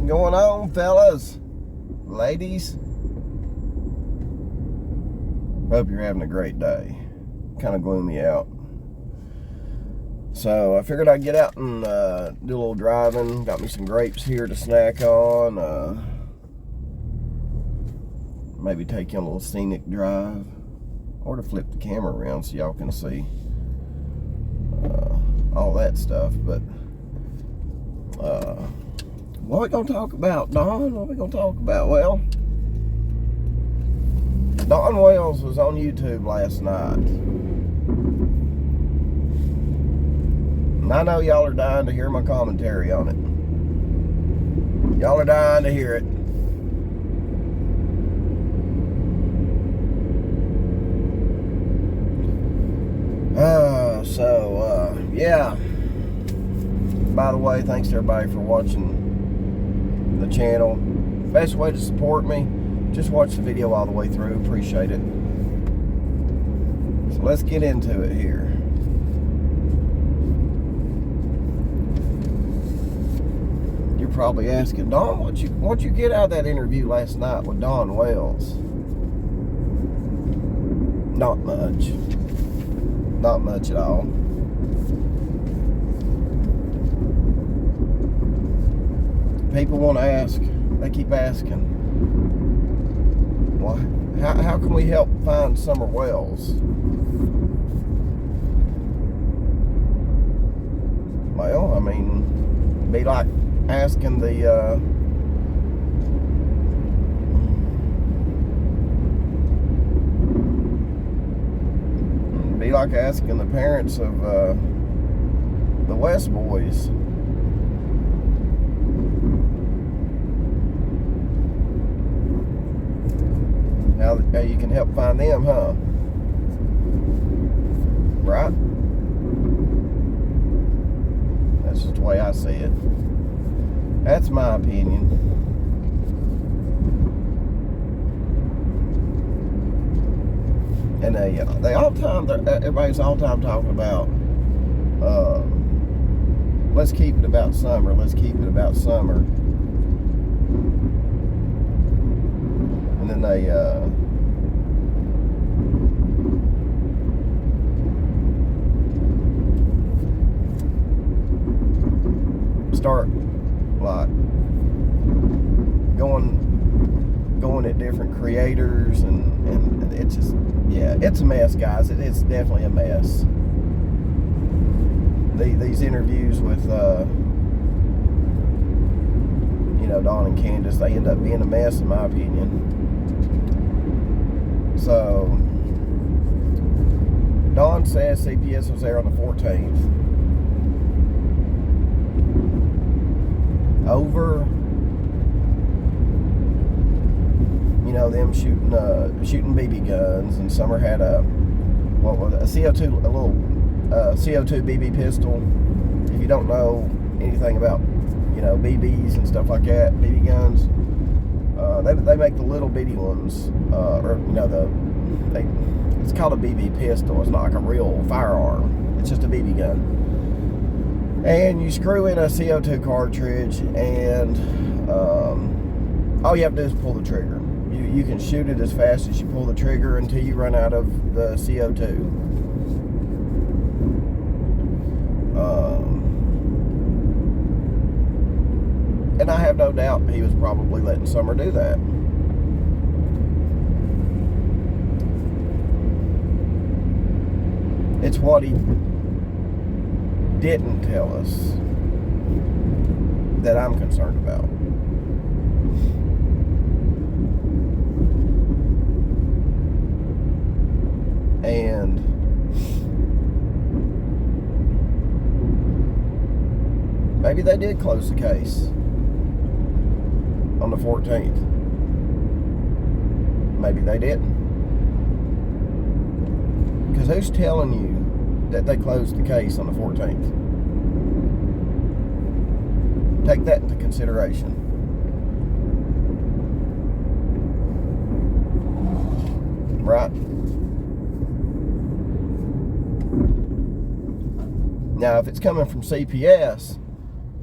going on, fellas, ladies? Hope you're having a great day. Kind of gloomy out. So I figured I'd get out and do a little driving. Got me some grapes here to snack on. Maybe take you on a little scenic drive. Or to flip the camera around so y'all can see all that stuff. But what are we going to talk about, Don? What are we going to talk about? Well, Don Wells was on YouTube last night. And I know y'all are dying to hear my commentary on it. Y'all are dying to hear it. Yeah. By the way, thanks to everybody for watching the channel. Best way to support me, just watch the video all the way through. Appreciate it. So let's get into it here. You're probably asking, Don, what'd you get out of that interview last night with Don Wells? Not much. Not much at all. People want to ask. They keep asking. Why? How can we help find Summer Wells? Well, I mean, be like asking the be like asking the parents of the West boys. How you can help find them, huh? Right? That's just the way I see it. That's my opinion. And everybody's all time talking about, let's keep it about summer. Let's keep it about summer. And then they start like going at different creators and it's just, yeah, it's a mess, guys. It's definitely a mess. These interviews with Don and Candus, they end up being a mess in my opinion. So Don says CPS was there on the 14th. Over them shooting BB guns, and Summer had a little CO2 BB pistol. If you don't know anything about BBs and stuff like that, BB guns, they make the little bitty ones, it's called a BB pistol. It's not like a real firearm. It's just a BB gun. And you screw in a CO2 cartridge, and all you have to do is pull the trigger. You can shoot it as fast as you pull the trigger until you run out of the CO2. And I have no doubt he was probably letting Summer do that. It's what he didn't tell us that I'm concerned about. And maybe they did close the case on the 14th. Maybe they didn't. Because who's telling you that they closed the case on the 14th? Take that into consideration. Right? Now, if it's coming from CPS,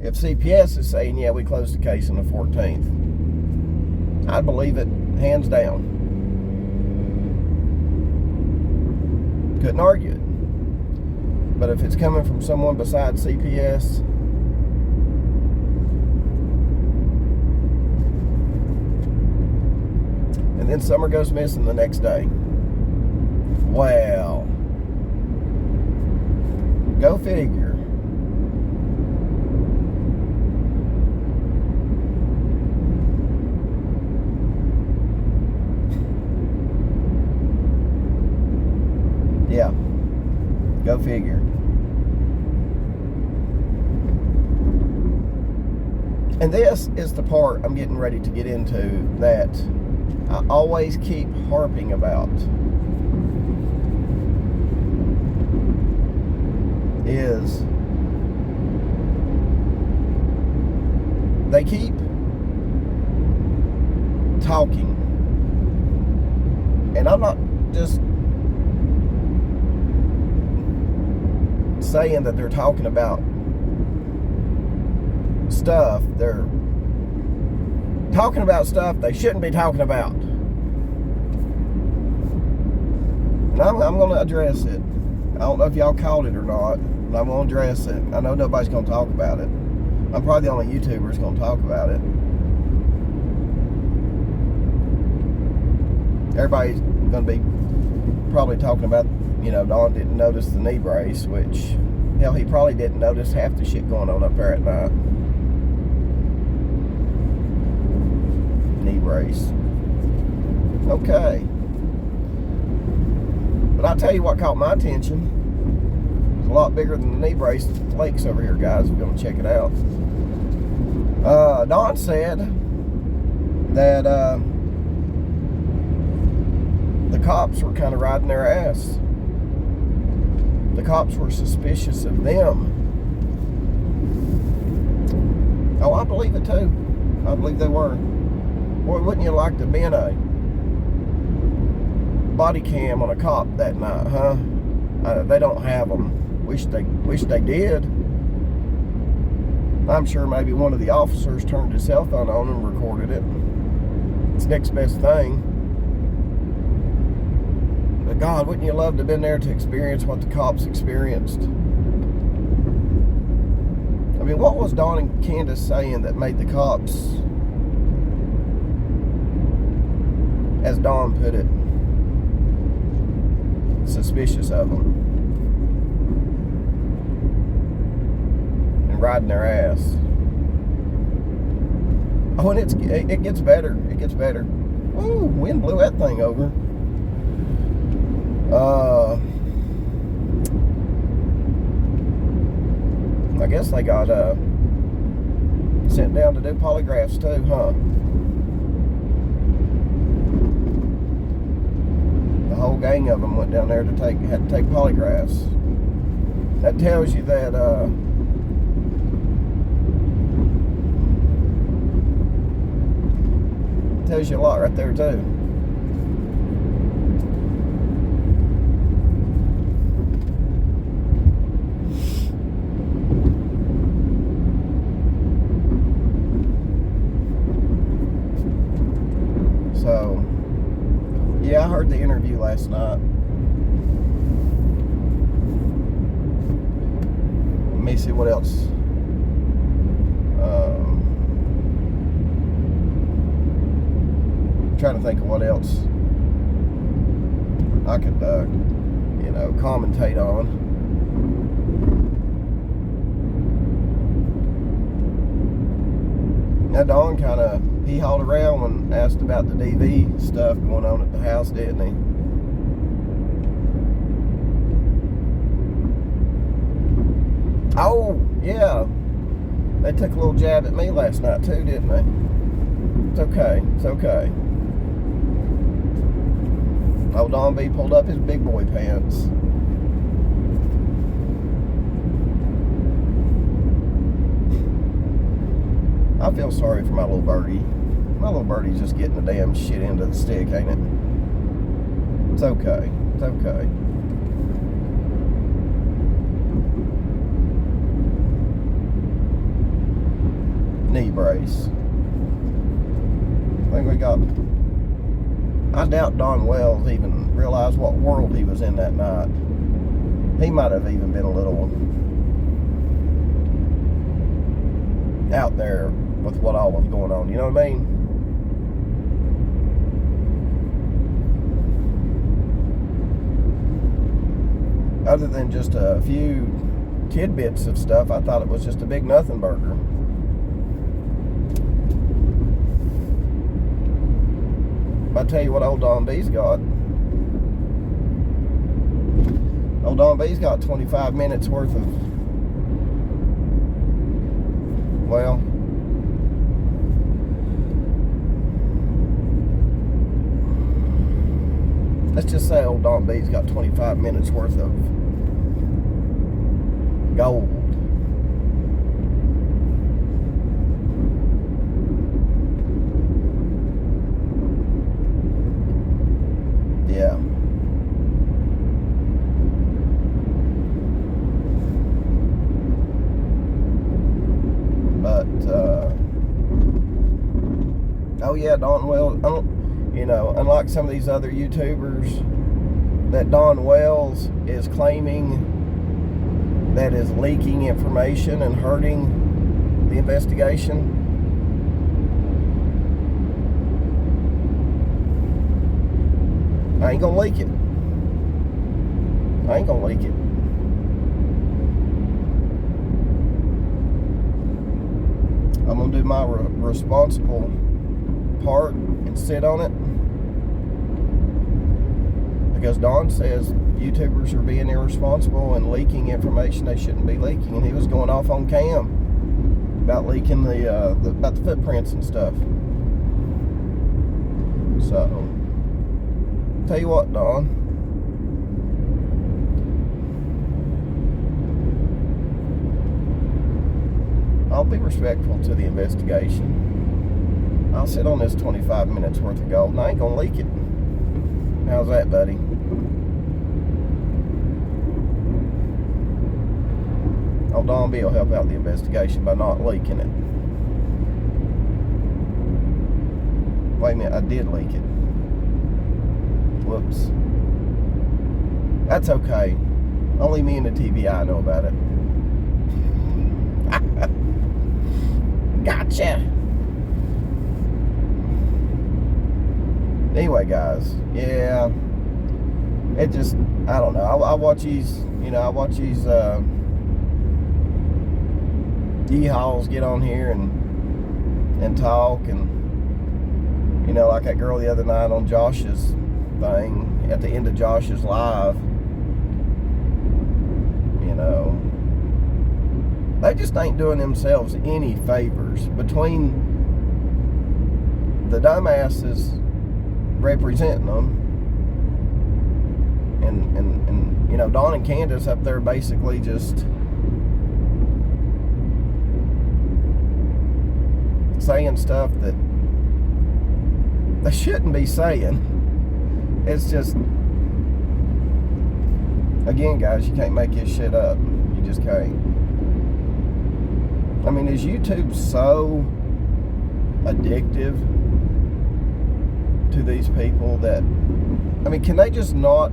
if CPS is saying, yeah, we closed the case on the 14th, I'd believe it hands down. Couldn't argue it. But if it's coming from someone besides CPS, and then Summer goes missing the next day, well, go figure. Yeah, go figure. And this is the part I'm getting ready to get into that I always keep harping about. Is they keep talking, and I'm not just saying that they're talking about stuff. They're talking about stuff they shouldn't be talking about, and I'm going to address it. I don't know if y'all caught it or not, but I'm going to address it. I know nobody's going to talk about it. I'm probably the only YouTuber that's going to talk about it. Everybody's going to be probably talking about, Don didn't notice the knee brace, which, hell, he probably didn't notice half the shit going on up there at night. Knee brace. Okay. But I'll tell you what caught my attention. It's a lot bigger than the knee brace flakes over here, guys. We're going to check it out. Don said that the cops were kind of riding their ass. The cops were suspicious of them. Oh, I believe it too. I believe they were. Boy, wouldn't you like to be in a body cam on a cop that night, huh? They don't have them. Wish they did. I'm sure maybe one of the officers turned his cell phone on and recorded it. It's the next best thing. But God, wouldn't you love to have been there to experience what the cops experienced? I mean, what was Don and Candus saying that made the cops, as Don put it, suspicious of them and riding their ass? Oh, and it gets better. It gets better. Ooh, wind blew that thing over. I guess they got sent down to do polygraphs too, huh? The whole gang of them went down there had to take polygraphs. That tells you that tells you a lot right there too. So, yeah, I heard the interview last night. Let me see what else. Trying to think of what else I could, commentate on. Now, Don he hauled around when asked about the DV stuff going on at the house, didn't he? Oh, yeah. They took a little jab at me last night too, didn't they? It's okay. It's okay. Old Don B pulled up his big boy pants. I feel sorry for my little birdie. My little birdie's just getting the damn shit into the stick, ain't it? It's okay. It's okay. knee brace. I think we got... I doubt Don Wells even realized what world he was in that night. He might have even been a little out there with what all was going on, you know what I mean? Other than just a few tidbits of stuff, I thought it was just a big nothing burger. I tell you what old Don B's got. Old Don B's got 25 minutes worth of, well, let's just say old Don B's got 25 minutes worth of gold. Yeah. But, oh yeah, Don Wells, you know, unlike some of these other YouTubers, that Don Wells is claiming that is leaking information and hurting the investigation. I ain't gonna leak it. I ain't gonna leak it. I'm gonna do my responsible part and sit on it. Because Don says YouTubers are being irresponsible and leaking information they shouldn't be leaking, and he was going off on Cam about leaking about the footprints and stuff. So, tell you what, Don, I'll be respectful to the investigation. I'll sit on this 25 minutes worth of gold, and I ain't gonna leak it. How's that, buddy? Old Don B will help out the investigation by not leaking it. Wait a minute, I did leak it. Whoops. That's okay. Only me and the TBI know about it. Gotcha. Anyway, guys, yeah, it just, I don't know. I watch these, you know, I watch these yeehaws get on here and talk, and, you know, like that girl the other night on Josh's thing, at the end of Josh's live, you know, they just ain't doing themselves any favors. Between the dumbasses representing them and you know, Don and Candus up there basically just saying stuff that they shouldn't be saying. It's just, again, guys, you can't make this shit up. You just can't. I mean, is YouTube so addictive to these people that, I mean, can they just not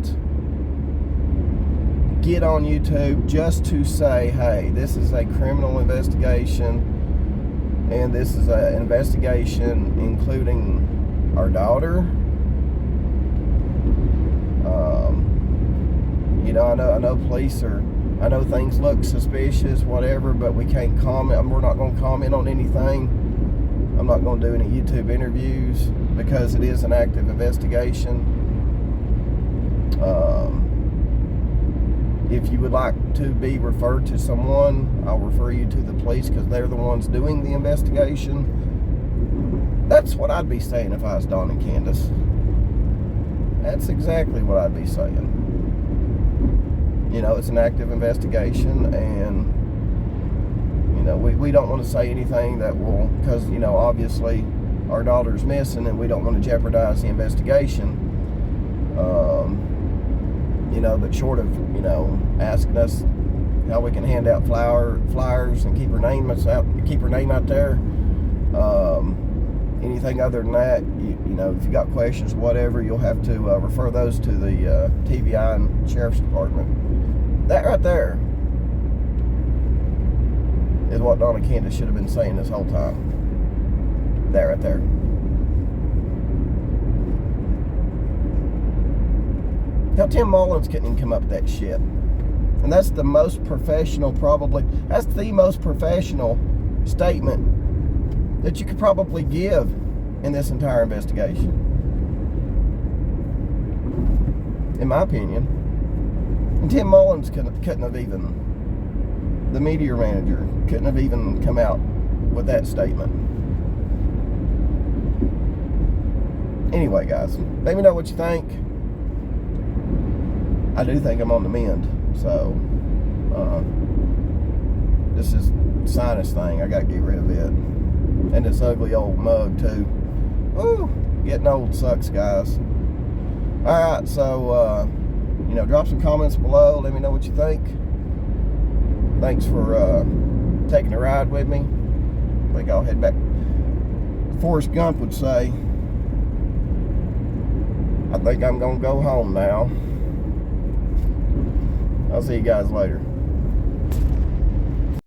get on YouTube just to say, hey, this is a criminal investigation, and this is an investigation including our daughter? You know, I know police are, I know things look suspicious, whatever, but we can't comment. We're not going to comment on anything. I'm not going to do any YouTube interviews because it is an active investigation. If you would like to be referred to someone, I'll refer you to the police because they're the ones doing the investigation. That's what I'd be saying if I was Don and Candus. That's exactly what I'd be saying. You know, it's an active investigation, and, you know, we don't want to say anything that will, because, you know, obviously our daughter's missing and we don't want to jeopardize the investigation. You know, but short of, you know, asking us how we can hand out flyers and keep her name out there, anything other than that, you know, if you got questions, whatever, you'll have to refer those to the TBI and Sheriff's Department. That right there is what Donna Candus should have been saying this whole time. That right there. Hell, Tim Mullins couldn't even come up with that shit. And that's the most professional, probably, that's the most professional statement that you could probably give in this entire investigation, in my opinion. And Tim Mullins couldn't have even, the media manager, couldn't have even come out with that statement. Anyway, guys, let me know what you think. I do think I'm on the mend, so this is sinus thing. I got to get rid of it. And this ugly old mug, too. Woo! Getting old sucks, guys. Alright, so, you know, drop some comments below. Let me know what you think. Thanks for taking a ride with me. I think I'll head back. Forrest Gump would say, I think I'm going to go home now. I'll see you guys later.